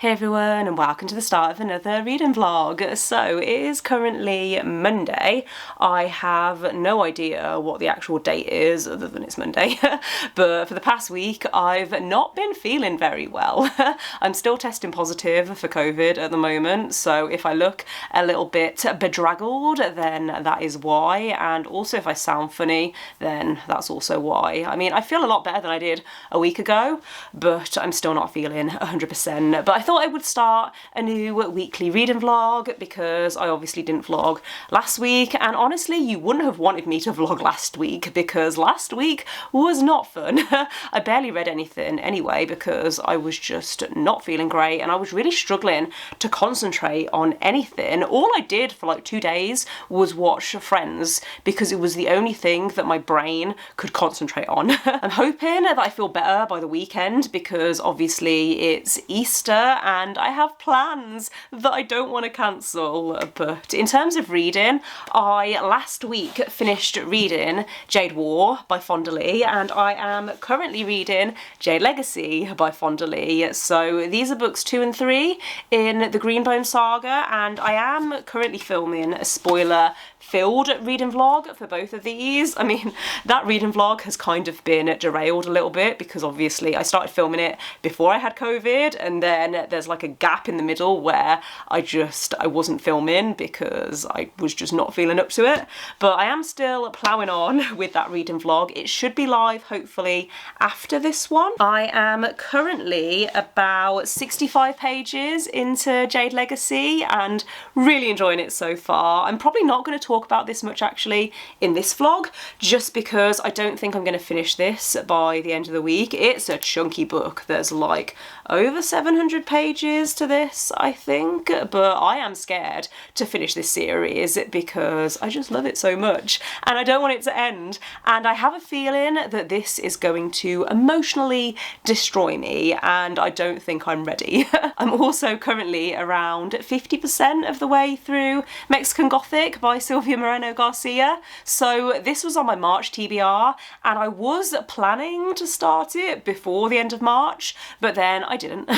Hey everyone, and welcome to the start of another reading vlog. So it is currently Monday. I have no idea what the actual date is other than it's Monday, but for the past week I've not been feeling very well. I'm still testing positive for COVID at the moment, so if I look a little bit bedraggled then that is why, and also if I sound funny then that's also why. I mean, I feel a lot better than I did a week ago, but I'm still not feeling 100%. But I thought I would start a new weekly reading vlog because I obviously didn't vlog last week, and honestly you wouldn't have wanted me to vlog last week because last week was not fun. I barely read anything anyway because I was just not feeling great and I was really struggling to concentrate on anything. All I did for like 2 days was watch Friends because it was the only thing that my brain could concentrate on. I'm hoping that I feel better by the weekend because obviously it's Easter and I have plans that I don't want to cancel. But in terms of reading, I last week finished reading Jade by Fonda, and I am currently reading Jade Legacy by Fonda. So these are books 2 and 3 in the Greenbone saga, and I am currently filming a spoiler-filled reading vlog for both of these. I mean, that reading vlog has kind of been derailed a little bit because obviously I started filming it before I had COVID, and then there's like a gap in the middle where I wasn't filming because I was just not feeling up to it. But I am still ploughing on with that reading vlog. It should be live hopefully after this one. I am currently about 65 pages into Jade Legacy and really enjoying it so far. I'm probably not going to talk about this much actually in this vlog just because I don't think I'm going to finish this by the end of the week. It's a chunky book. There's like over 700 pages to this, I think, but I am scared to finish this series because I just love it so much and I don't want it to end, and I have a feeling that this is going to emotionally destroy me and I don't think I'm ready. I'm also currently around 50% of the way through Mexican Gothic by Silvia Moreno-Garcia, so this was on my March TBR and I was planning to start it before the end of March, but then I didn't.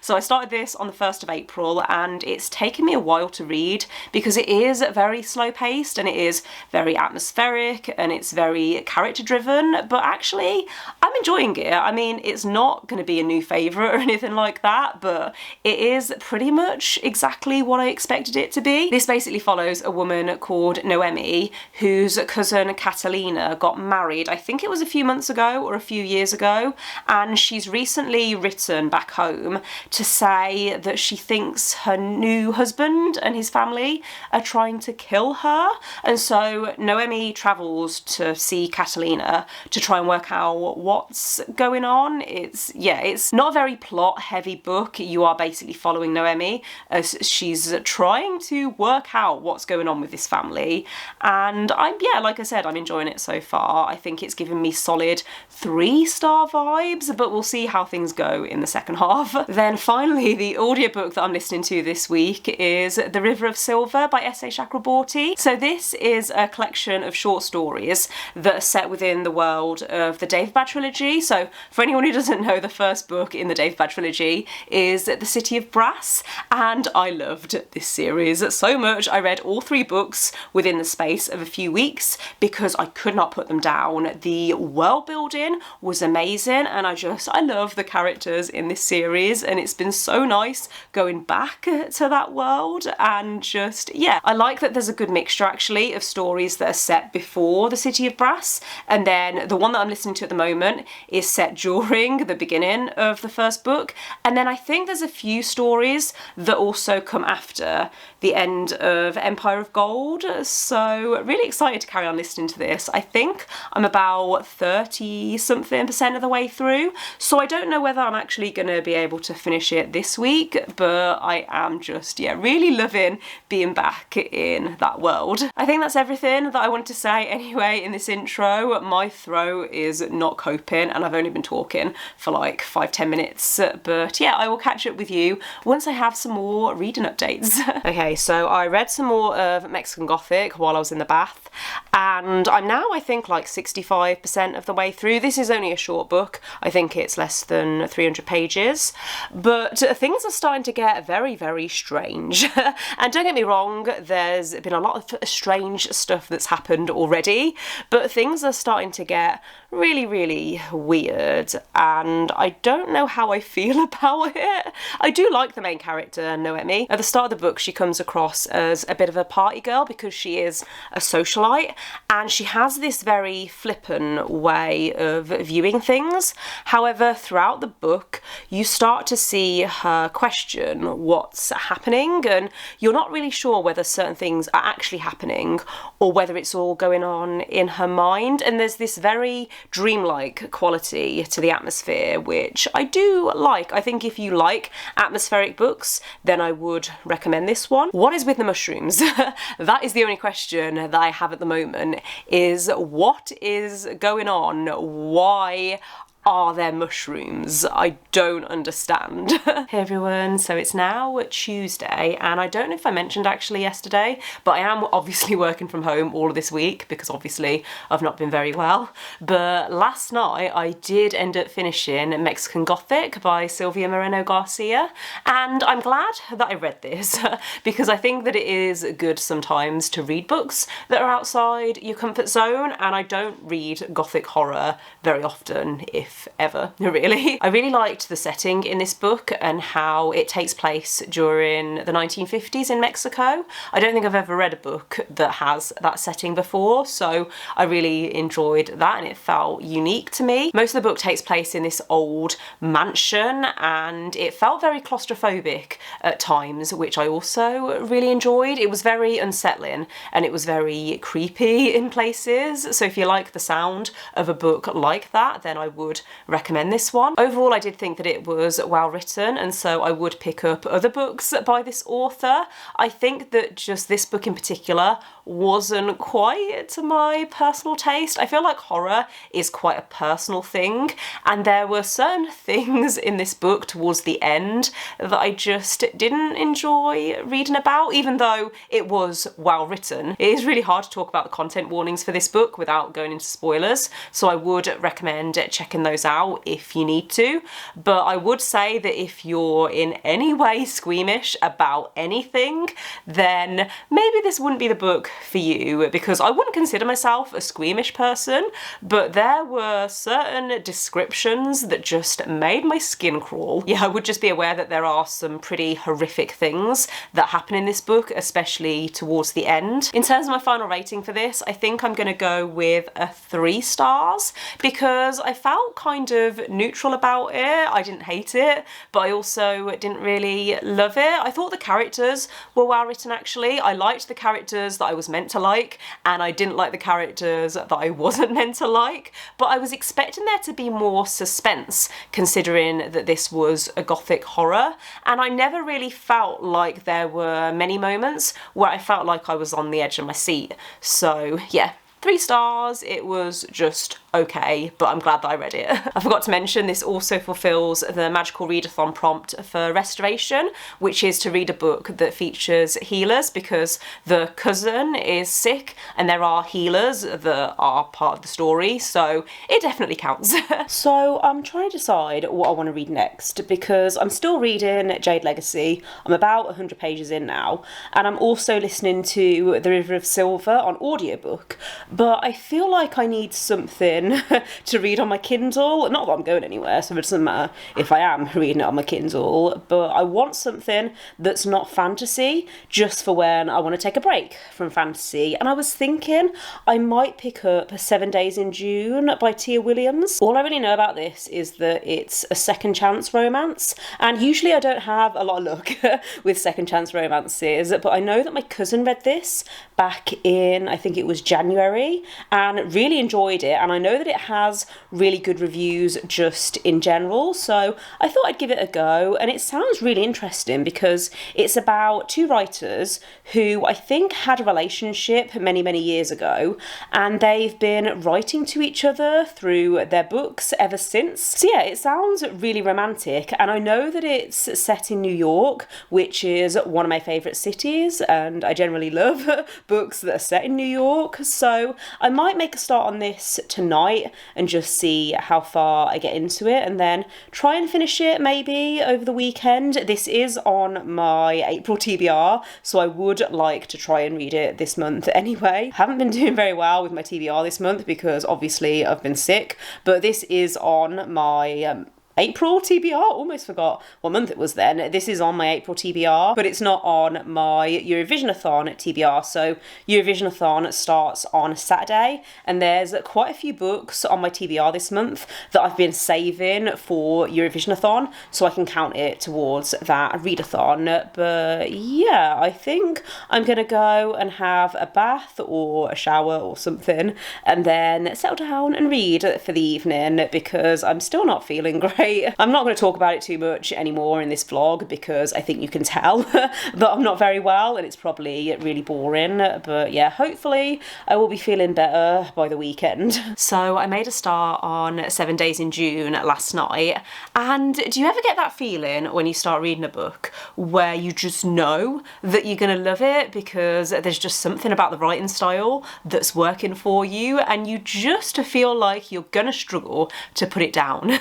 So I started this on the 1st of April and it's taken me a while to read because it is very slow paced and it is very atmospheric and it's very character driven, but actually I'm enjoying it. I mean, it's not going to be a new favourite or anything like that, but it is pretty much exactly what I expected it to be. This basically follows a woman called Noemi whose cousin Catalina got married, I think it was a few months ago or a few years ago, and she's recently written back home to say that she thinks her new husband and his family are trying to kill her, and so Noemi travels to see Catalina to try and work out what's going on. It's not a very plot heavy book. You are basically following Noemi as she's trying to work out what's going on with this family, and like I said, I'm enjoying it so far. I think it's given me solid 3-star vibes, but we'll see how things go in the second half. Then finally, the audiobook that I'm listening to this week is The River of Silver by Chakraborty. So this is a collection of short stories that are set within the world of the David trilogy. So for anyone who doesn't know, the first book in the David trilogy is The City of Brass, and I loved this series so much. I read all 3 books within the space of a few weeks because I could not put them down. The world building was amazing and I love the characters in this series, and it's been so nice going back to that world, and I like that there's a good mixture actually of stories that are set before the City of Brass, and then the one that I'm listening to at the moment is set during the beginning of the first book, and then I think there's a few stories that also come after the end of Empire of Gold, so really excited to carry on listening to this. I think I'm about 30-something% of the way through, so I don't know whether I'm actually going to be able to finish it this week, but I am really loving being back in that world. I think that's everything that I wanted to say anyway in this intro. My throat is not coping and I've only been talking for like 5-10 minutes, but yeah, I will catch up with you once I have some more reading updates. Okay, so I read some more of Mexican Gothic Gothic while I was in the bath, and I'm now, I think, like 65% of the way through. This is only a short book. I think it's less than 300 pages, but things are starting to get very, very strange. And don't get me wrong, there's been a lot of strange stuff that's happened already, but things are starting to get really, really weird, and I don't know how I feel about it. I do like the main character, Noemi. At the start of the book, she comes across as a bit of a party girl because she is a socialite, and she has this very flippant way of viewing things. However, throughout the book, you start to see her question what's happening, and you're not really sure whether certain things are actually happening or whether it's all going on in her mind. And there's this very dreamlike quality to the atmosphere, which I do like. I think if you like atmospheric books, then I would recommend this one. What is with the mushrooms? That is the only question that I have at the moment, is what is going on? Why are there mushrooms? I don't understand. Hey everyone, so it's now Tuesday, and I don't know if I mentioned actually yesterday, but I am obviously working from home all of this week because obviously I've not been very well. But last night I did end up finishing Mexican Gothic by Silvia Moreno-Garcia, and I'm glad that I read this because I think that it is good sometimes to read books that are outside your comfort zone, and I don't read Gothic horror very often, if ever, really. I really liked the setting in this book and how it takes place during the 1950s in Mexico. I don't think I've ever read a book that has that setting before, so I really enjoyed that and it felt unique to me. Most of the book takes place in this old mansion and it felt very claustrophobic at times, which I also really enjoyed. It was very unsettling and it was very creepy in places, so if you like the sound of a book like that, then I would recommend this one. Overall, I did think that it was well written, and so I would pick up other books by this author. I think that just this book in particular wasn't quite to my personal taste. I feel like horror is quite a personal thing, and there were certain things in this book towards the end that I just didn't enjoy reading about, even though it was well written. It is really hard to talk about the content warnings for this book without going into spoilers, so I would recommend checking those out if you need to. But I would say that if you're in any way squeamish about anything, then maybe this wouldn't be the book for you, because I wouldn't consider myself a squeamish person, but there were certain descriptions that just made my skin crawl. Yeah, I would just be aware that there are some pretty horrific things that happen in this book, especially towards the end. In terms of my final rating for this, I think I'm going to go with a 3 stars because I felt kind of neutral about it. I didn't hate it, but I also didn't really love it. I thought the characters were well written actually. I liked the characters that I was meant to like, and I didn't like the characters that I wasn't meant to like, but I was expecting there to be more suspense considering that this was a Gothic horror, and I never really felt like there were many moments where I felt like I was on the edge of my seat. So yeah, 3 stars. It was just okay, but I'm glad that I read it. I forgot to mention this also fulfills the magical readathon prompt for restoration, which is to read a book that features healers because the cousin is sick and there are healers that are part of the story, so it definitely counts. So I'm trying to decide what I want to read next because I'm still reading Jade Legacy. I'm about 100 pages in now, and I'm also listening to The River of Silver on audiobook, but I feel like I need something to read on my Kindle. Not that I'm going anywhere, so it doesn't matter if I am reading it on my Kindle, but I want something that's not fantasy, just for when I want to take a break from fantasy. And I was thinking I might pick up 7 Days in June by Tia Williams. All I really know about this is that it's a second chance romance, and usually I don't have a lot of luck with second chance romances, but I know that my cousin read this back in, I think it was January February and really enjoyed it, and I know that it has really good reviews just in general, so I thought I'd give it a go. And it sounds really interesting because it's about two writers who I think had a relationship many years ago, and they've been writing to each other through their books ever since. So yeah, it sounds really romantic, and I know that it's set in New York, which is one of my favourite cities, and I generally love books that are set in New York, so I might make a start on this tonight and just see how far I get into it, and then try and finish it maybe over the weekend. This is on my April TBR, so I would like to try and read it this month anyway. Haven't been doing very well with my TBR this month because obviously I've been sick, but this is on my April TBR, almost forgot what month it was then. This is on my April TBR, but it's not on my Eurovisionathon TBR. So Eurovisionathon starts on Saturday, and there's quite a few books on my TBR this month that I've been saving for Eurovisionathon, so I can count it towards that readathon. But yeah, I think I'm gonna go and have a bath or a shower or something, and then settle down and read for the evening because I'm still not feeling great. I'm not going to talk about it too much anymore in this vlog because I think you can tell that I'm not very well and it's probably really boring, but yeah, hopefully I will be feeling better by the weekend. So I made a start on 7 Days in June last night, and do you ever get that feeling when you start reading a book where you just know that you're going to love it because there's just something about the writing style that's working for you, and you just feel like you're going to struggle to put it down?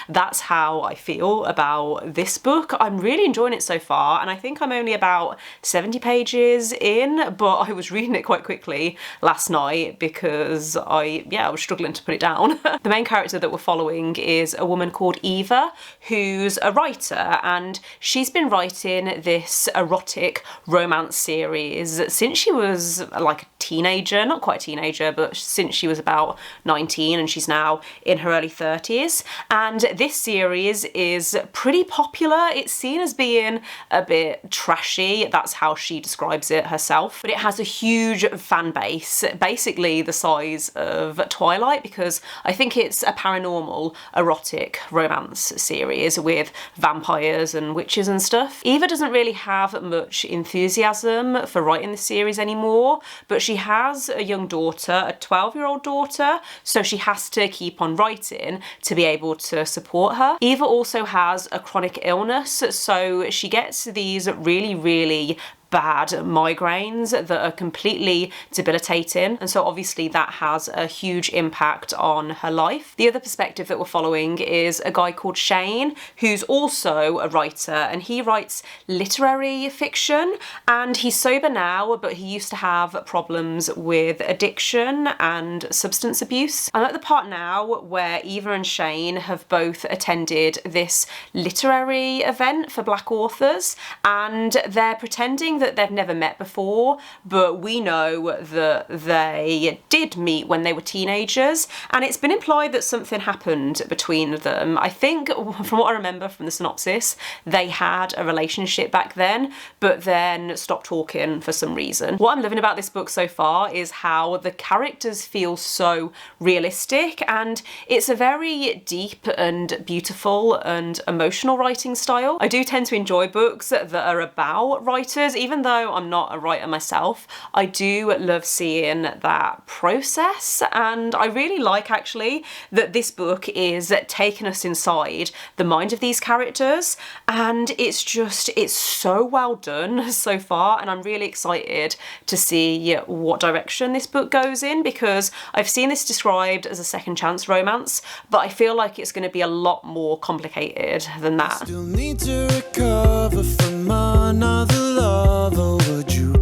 That's how I feel about this book. I'm really enjoying it so far, and I think I'm only about 70 pages in, but I was reading it quite quickly last night because I was struggling to put it down. The main character that we're following is a woman called Eva, who's a writer, and she's been writing this erotic romance series since she was like a teenager, not quite a teenager, but since she was about 19, and she's now in her early 30s. And this series is pretty popular. It's seen as being a bit trashy. That's how she describes it herself. But it has a huge fan base, basically the size of Twilight, because I think it's a paranormal erotic romance series with vampires and witches and stuff. Eva doesn't really have much enthusiasm for writing the series anymore, but she has a young daughter, a 12-year-old daughter, so she has to keep on writing to be able to support her. Eva also has a chronic illness, so she gets these really bad migraines that are completely debilitating, and so obviously that has a huge impact on her life. The other perspective that we're following is a guy called Shane, who's also a writer, and he writes literary fiction, and he's sober now, but he used to have problems with addiction and substance abuse. I'm at the part now where Eva and Shane have both attended this literary event for Black authors, and they're pretending that they've never met before, but we know that they did meet when they were teenagers, and it's been implied that something happened between them. I think, from what I remember from the synopsis, they had a relationship back then, but then stopped talking for some reason. What I'm loving about this book so far is how the characters feel so realistic, and it's a very deep and beautiful and emotional writing style. I do tend to enjoy books that are about writers, even though I'm not a writer myself. I do love seeing that process, and I really like actually that this book is taking us inside the mind of these characters, and it's so well done so far, and I'm really excited to see what direction this book goes in, because I've seen this described as a second chance romance, but I feel like it's going to be a lot more complicated than that. Still need to recover from another love, or would you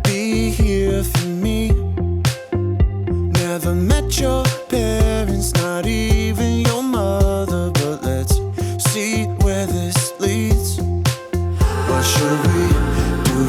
be here for me? Never met your parents, not even your mother, but let's see where this leads. What should we do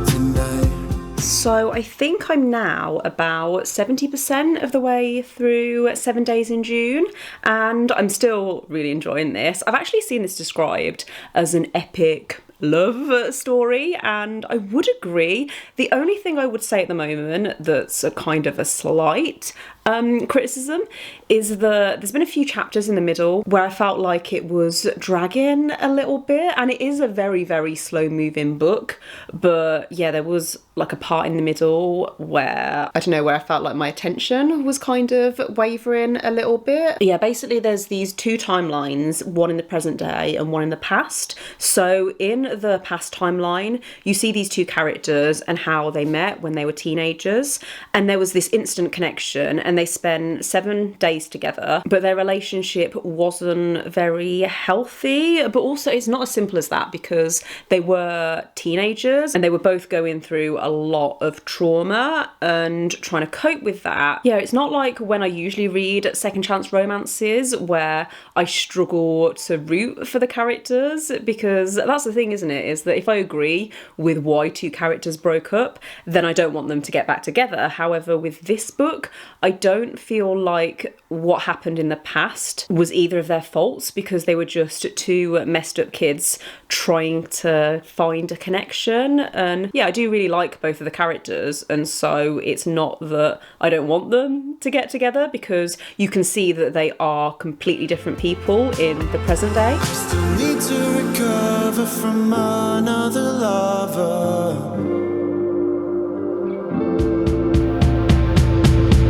tonight? So I think I'm now about 70% of the way through 7 Days in June, and I'm still really enjoying this. I've actually seen this described as an epic love story, and I would agree. The only thing I would say at the moment that's a kind of a slight criticism is there's been a few chapters in the middle where I felt like it was dragging a little bit, and it is a very, very slow moving book, but yeah, there was like a part in the middle where, I don't know, where I felt like my attention was kind of wavering a little bit. Yeah, basically there's these two timelines, one in the present day and one in the past. So in the past timeline, you see these two characters and how they met when they were teenagers, and there was this instant connection, and they spent 7 days together, but their relationship wasn't very healthy. But also it's not as simple as that, because they were teenagers and they were both going through a lot of trauma and trying to cope with that. Yeah, it's not like when I usually read second chance romances where I struggle to root for the characters, because that's the thing, isn't it, is that if I agree with why two characters broke up, then I don't want them to get back together. However, with this book, I don't feel like what happened in the past was either of their faults, because they were just two messed up kids trying to find a connection. And yeah, I do really like both of the characters, and so it's not that I don't want them to get together, because you can see that they are completely different people in the present day. Still need to recover from another lover.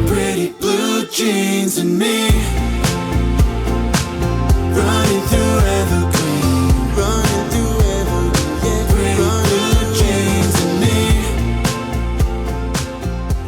Pretty blue jeans and me, running through evergreen, running through evergreen, yeah. Pretty blue jeans and me.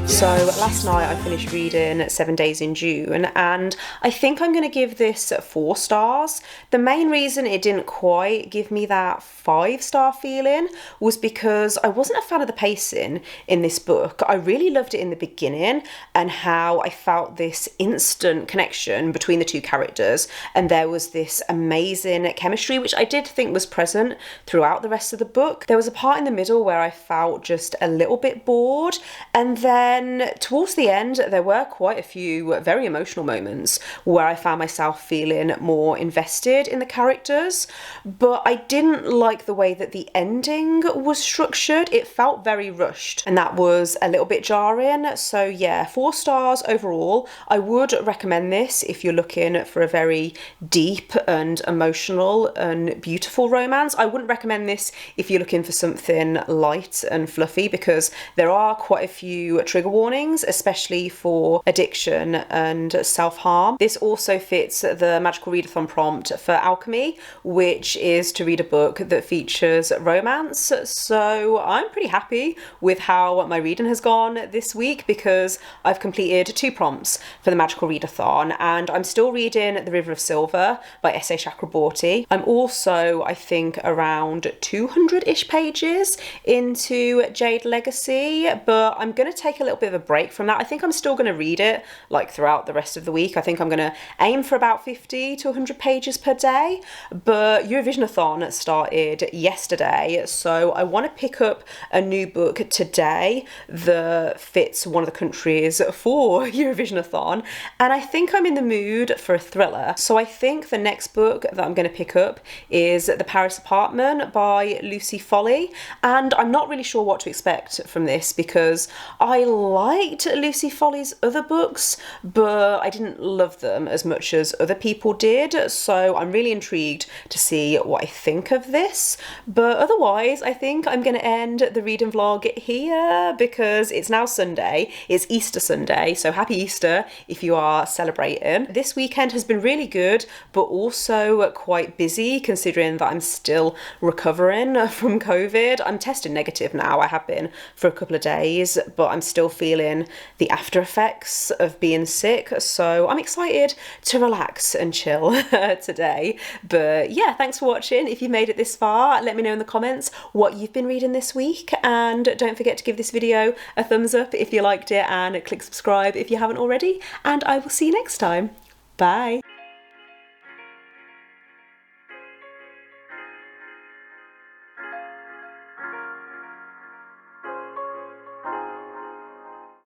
So last night I finished reading 7 Days in June, and I think I'm going to give this 4 stars. The main reason it didn't quite give me that 5-star feeling was because I wasn't a fan of the pacing in this book. I really loved it in the beginning, and how I felt this instant connection between the two characters, and there was this amazing chemistry which I did think was present throughout the rest of the book. There was a part in the middle where I felt just a little bit bored, and then towards the end there were quite a few very emotional moments where I found myself feeling more invested in the characters, but I didn't like the way that the ending was structured. It felt very rushed, and that was a little bit jarring. So yeah, 4 stars overall. I would recommend this if you're looking for a very deep and emotional and beautiful romance. I wouldn't recommend this if you're looking for something light and fluffy, because there are quite a few trigger warnings, especially for addiction and self-harm. This also fits the magical readathon prompt for alchemy, which is to read a book that features romance. So I'm pretty happy with how my reading has gone this week, because I've completed 2 prompts for the magical readathon, and I'm still reading The River of Silver by S.A. Chakraborty. I'm also, I think, around 200-ish pages into Jade Legacy, but I'm going to take a little bit of a break from that. I think I'm still going to read it like throughout the rest of the week. I think I'm going to aim for about 50 to 100 pages per day, but EUROVISIONATHON started yesterday, so I want to pick up a new book today that fits one of the countries for EuroVisionathon, and I think I'm in the mood for a thriller. So I think the next book that I'm going to pick up is The Paris Apartment by Lucy Foley, and I'm not really sure what to expect from this, because I liked Lucy Foley's other books, but I didn't love them as much as other people did, so I'm really intrigued to see what I think of this. But otherwise, I think I'm going to end the reading vlog here, because it's now Sunday. It's Easter Sunday, so happy Easter if you are celebrating. This weekend has been really good, but also quite busy, considering that I'm still recovering from COVID. I'm tested negative now. I have been for a couple of days, but I'm still feeling the after effects of being sick, so I'm excited to relax and chill today. But yeah, thanks for watching. If you made it this far, let me know in the comments what you've been reading this week, and don't forget to give this video a thumbs up if you liked it, and click subscribe if you haven't already, and I will see you next time. Bye.